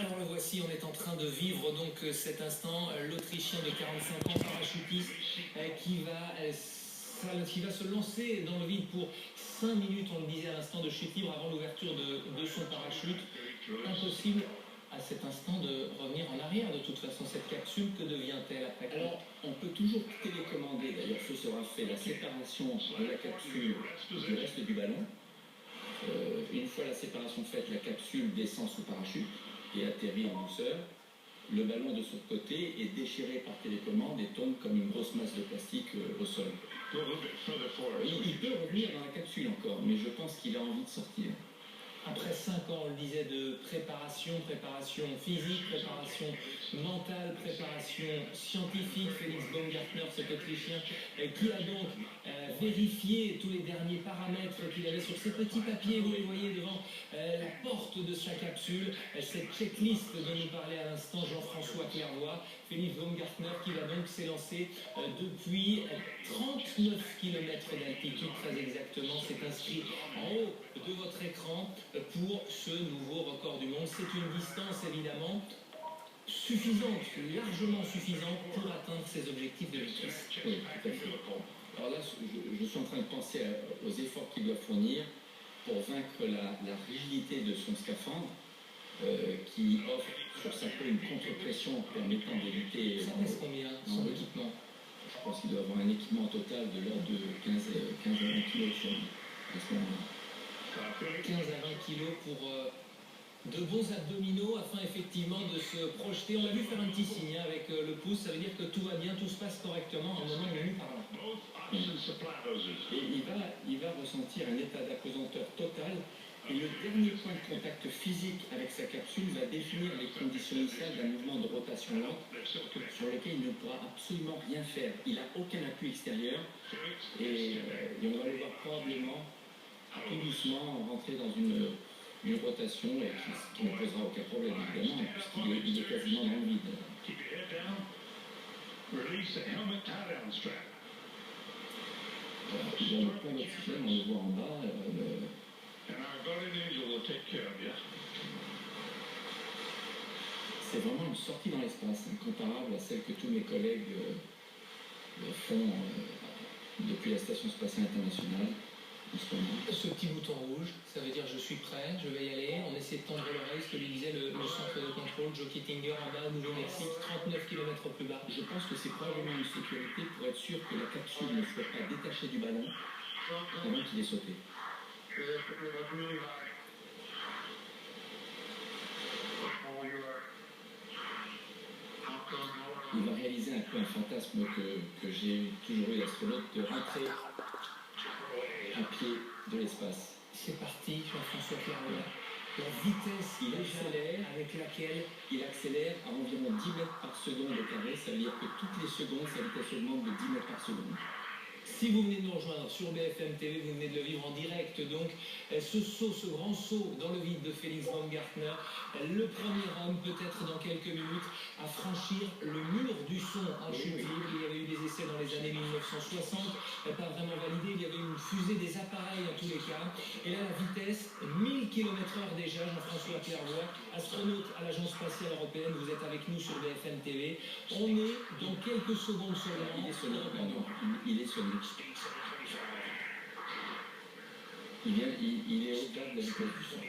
Alors le voici, on est en train de vivre donc cet instant, l'Autrichien de 45 ans, parachutiste, qui va se lancer dans le vide pour 5 minutes, on le disait à l'instant, de chute libre avant l'ouverture de son parachute. Impossible à cet instant de revenir en arrière de toute façon. Cette capsule, que devient-elle après? Alors, on peut toujours télécommander, d'ailleurs ce sera fait, la séparation de la capsule du reste du ballon. Une fois la séparation faite, la capsule descend sous parachute et atterrit en douceur. Le ballon de son côté est déchiré par télécommande et tombe comme une grosse masse de plastique au sol. Il peut revenir dans la capsule encore, mais je pense qu'il a envie de sortir. Après 5 ans, on le disait, de préparation physique, préparation mentale, préparation scientifique, Felix Baumgartner, cet Autrichien, qui a donc vérifié tous les derniers paramètres qu'il avait sur ces petits papiers, vous les voyez devant la porte de sa capsule, cette checklist dont nous parlait à l'instant Jean-François Clairvoy. Felix Baumgartner qui va donc s'élancer depuis 39 km d'altitude, très exactement. C'est inscrit en haut de votre écran pour ce nouveau record du monde. C'est une distance évidemment suffisante, largement suffisante pour atteindre ses objectifs de vitesse. Oui, tout à fait. Alors là, je suis en train de penser aux efforts qu'il doit fournir pour vaincre la rigidité de son scaphandre qui offre sur sa peau une contre-pression permettant d'éviter... Ça pèse combien, son équipement? Je pense qu'il doit avoir un équipement total de l'ordre de 15 à 20 kg sur lui à ce moment-là. 15 à 20 kilos pour de bons abdominaux afin effectivement de se projeter. On l'a vu faire un petit signe avec le pouce, ça veut dire que tout va bien, tout se passe correctement au moment où il parle. Et il va ressentir un état d'apesanteur total et le dernier point de contact physique avec sa capsule va définir les conditions initiales d'un mouvement de rotation lente sur lequel il ne pourra absolument rien faire. Il n'a aucun appui extérieur et on va le voir probablement tout doucement rentrer dans une rotation qui ne posera aucun problème évidemment puisqu'il est quasiment dans le vide. Dans le point d'oxygène, on le voit en bas. C'est vraiment une sortie dans l'espace, comparable à celle que tous mes collègues font depuis la Station Spatiale Internationale. Ce petit bouton rouge, ça veut dire je suis prêt, je vais y aller. On essaie de tendre l'oreille, ce que lui disait le centre de contrôle, Joe Kittinger en bas, Nouveau-Mexique, 39 km plus bas. Je pense que c'est probablement une sécurité pour être sûr que la capsule ne soit pas détachée du ballon avant qu'il ait sauté. Il va réaliser un peu un fantasme que j'ai toujours eu d'astronaute, de rentrer à pied de l'espace. C'est parti, Jean-François Clairvoy. La vitesse avec laquelle il accélère à environ 10 mètres par seconde au carré, ça veut dire que toutes les secondes, sa vitesse augmente de 10 mètres par seconde. Si vous venez de nous rejoindre sur BFM TV, vous venez de le vivre en direct, donc ce saut, ce grand saut dans le vide de Felix Baumgartner, le premier homme peut-être dans quelques minutes à franchir le mur du son en chute libre. Il y avait eu des essais dans les années 1960, pas vraiment validés, il y avait une fusée des appareils en tous les cas, et là la vitesse, 1000 km/h déjà, Jean-François Clairvoy, astronaute à l'Agence Spatiale Européenne, vous êtes avec nous sur BFM TV. On est dans quelques secondes seulement. Il est sonné, pardon, il est sonné. Il est au-delà de la vitesse du son.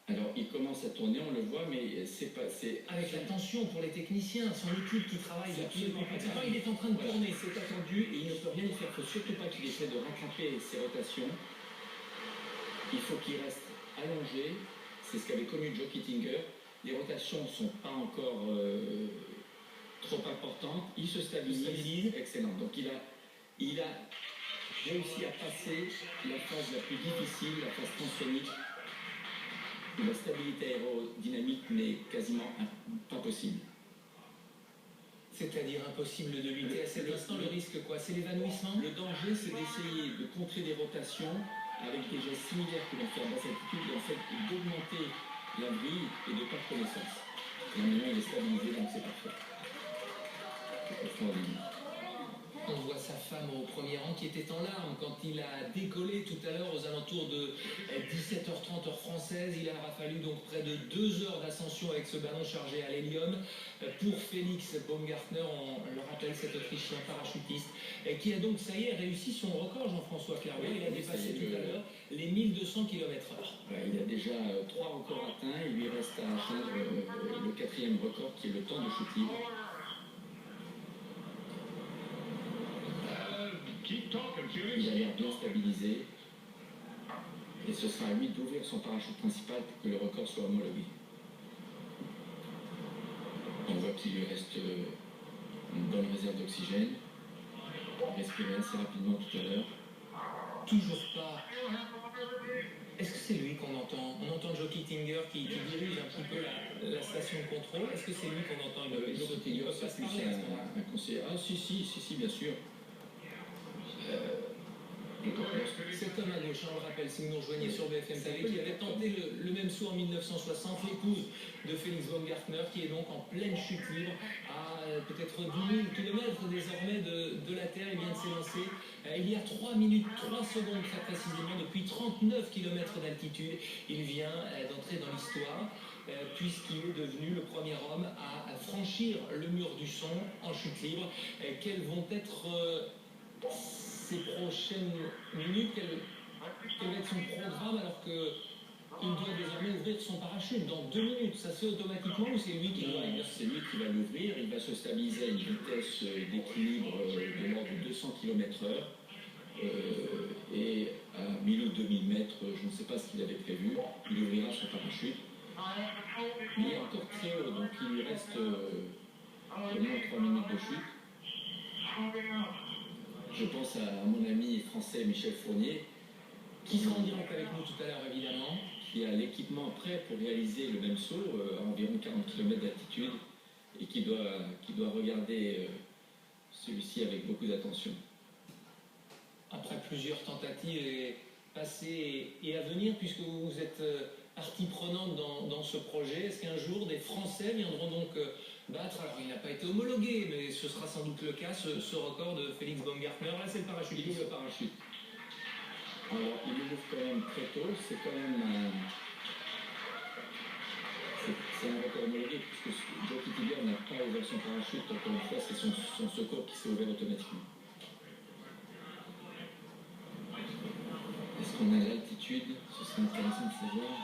Alors, il commence à tourner, on le voit, mais c'est pas... Avec la tension pour les techniciens, son équipe qui travaille absolument pratiquement, il est en train de tourner. C'est attendu et il ne peut rien y faire. Il ne faut surtout pas qu'il essaie de rattraper ses rotations. Il faut qu'il reste allongé. C'est ce qu'avait connu Joe Kittinger. Les rotations ne sont pas encore trop importantes. Il se stabilise. Excellent. Donc il a réussi à passer la phase la plus difficile, la phase tensionique. La stabilité aérodynamique n'est quasiment pas possible. C'est-à-dire impossible de lutter à cet instant. Le risque quoi? C'est l'évanouissement? Le danger, c'est d'essayer de contrer des rotations avec des gestes similaires que l'on fait à basse altitude et en fait d'augmenter la vrille et de perdre connaissance. Et maintenant il est stabilisé, donc c'est parfait. C'est extraordinaire. On voit sa femme au premier rang qui était en larmes quand il a décollé tout à l'heure aux alentours de 17h30 heure française. Il aura fallu donc près de 2 heures d'ascension avec ce ballon chargé à l'hélium pour Félix Baumgartner. On le rappelle, cet Autrichien parachutiste qui a donc, ça y est, réussi son record, Jean-François Clairvaux. Il a dépassé tout à l'heure les 1200 km/h. Il a déjà 3 records atteints. Il lui reste à atteindre le 4e record qui est le temps de chute libre. Il a l'air bien stabilisé et ce sera à lui d'ouvrir son parachute principal pour que le record soit homologué. On voit qu'il lui reste une bonne réserve d'oxygène. Il respirait assez rapidement tout à l'heure. Toujours pas. Est-ce que c'est lui qu'on entend? On entend Joe Kittinger qui dirige un petit peu la station de contrôle. Est-ce que c'est lui qu'on entend? Joe Kittinger, c'est plus un conseiller. Ah si, bien sûr. Cet homme à gauche, on le rappelle, si vous nous rejoignez sur BFM TV, qui avait tenté le même saut en 1960, l'épouse de Félix Baumgartner, qui est donc en pleine chute libre, à peut-être 10 000 km désormais de la Terre. Il vient de s'élancer il y a 3 minutes, 3 secondes très précisément, depuis 39 km d'altitude. Il vient d'entrer dans l'histoire, puisqu'il est devenu le premier homme à franchir le mur du son en chute libre. Quels vont être ces prochaines minutes, quel va être son programme alors qu'il doit désormais ouvrir son parachute dans 2 minutes? Ça se fait automatiquement ou c'est lui qui doit l'ouvrir? C'est lui qui va l'ouvrir. Il va se stabiliser à une vitesse d'équilibre de l'ordre de 200 km/h et à 1000 ou 2000 mètres, je ne sais pas ce qu'il avait prévu, il ouvrira son parachute. Il est encore très haut, donc il lui reste au moins 3 minutes de chute. Je pense à mon ami français Michel Fournier, qui sera en direct avec nous tout à l'heure évidemment, qui a l'équipement prêt pour réaliser le même saut à environ 40 km d'altitude et qui doit regarder celui-ci avec beaucoup d'attention. Après plusieurs tentatives passées et à venir, puisque vous êtes partie prenante dans ce projet, est-ce qu'un jour des Français viendront donc battre, alors il n'a pas été homologué, mais ce sera sans doute le cas, ce record de Félix Baumgartner? Là c'est le parachute. Il ouvre le parachute. Alors il ouvre quand même très tôt, c'est quand même c'est un record homologué puisque Joe Kittinger n'a pas ouvert son parachute, encore une fois c'est son secours qui s'est ouvert automatiquement. Est-ce qu'on a l'altitude? Ce serait intéressant de savoir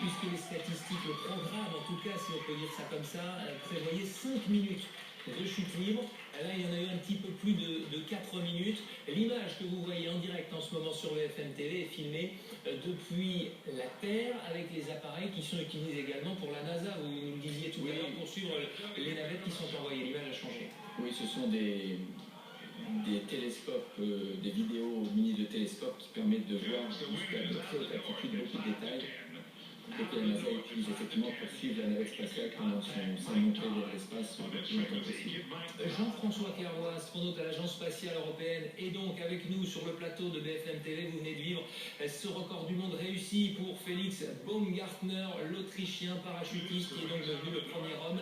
puisque les statistiques, le programme en tout cas, si on peut dire ça comme ça, prévoyait 5 minutes de chute libre. Là, il y en a eu un petit peu plus de 4 minutes. L'image que vous voyez en direct en ce moment sur BFM TV est filmée depuis la Terre avec les appareils qui sont utilisés également pour la NASA. Vous nous le disiez tout à l'heure, pour suivre les navettes qui sont envoyées. L'image a changé. Oui, ce sont des télescopes, des vidéos munis de télescopes qui permettent de voir jusqu'à de très haute altitude beaucoup de détails que la NASA utilise effectivement pour suivre la navette spatiale pendant sa montée vers l'espace le plus longtemps possible. Jean-François Clairvaux, astronaute à l'Agence spatiale européenne, est donc avec nous sur le plateau de BFM TV. Vous venez de vivre ce record du monde réussi pour Félix Baumgartner, l'Autrichien parachutiste, qui est donc devenu le premier homme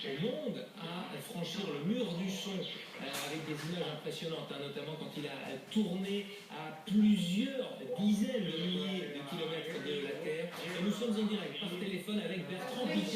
au monde à franchir le mur du son avec des images impressionnantes, notamment quand il a tourné à plusieurs dizaines de milliers de kilomètres de la Terre. Et nous sommes en direct par téléphone avec Bertrand Piquet.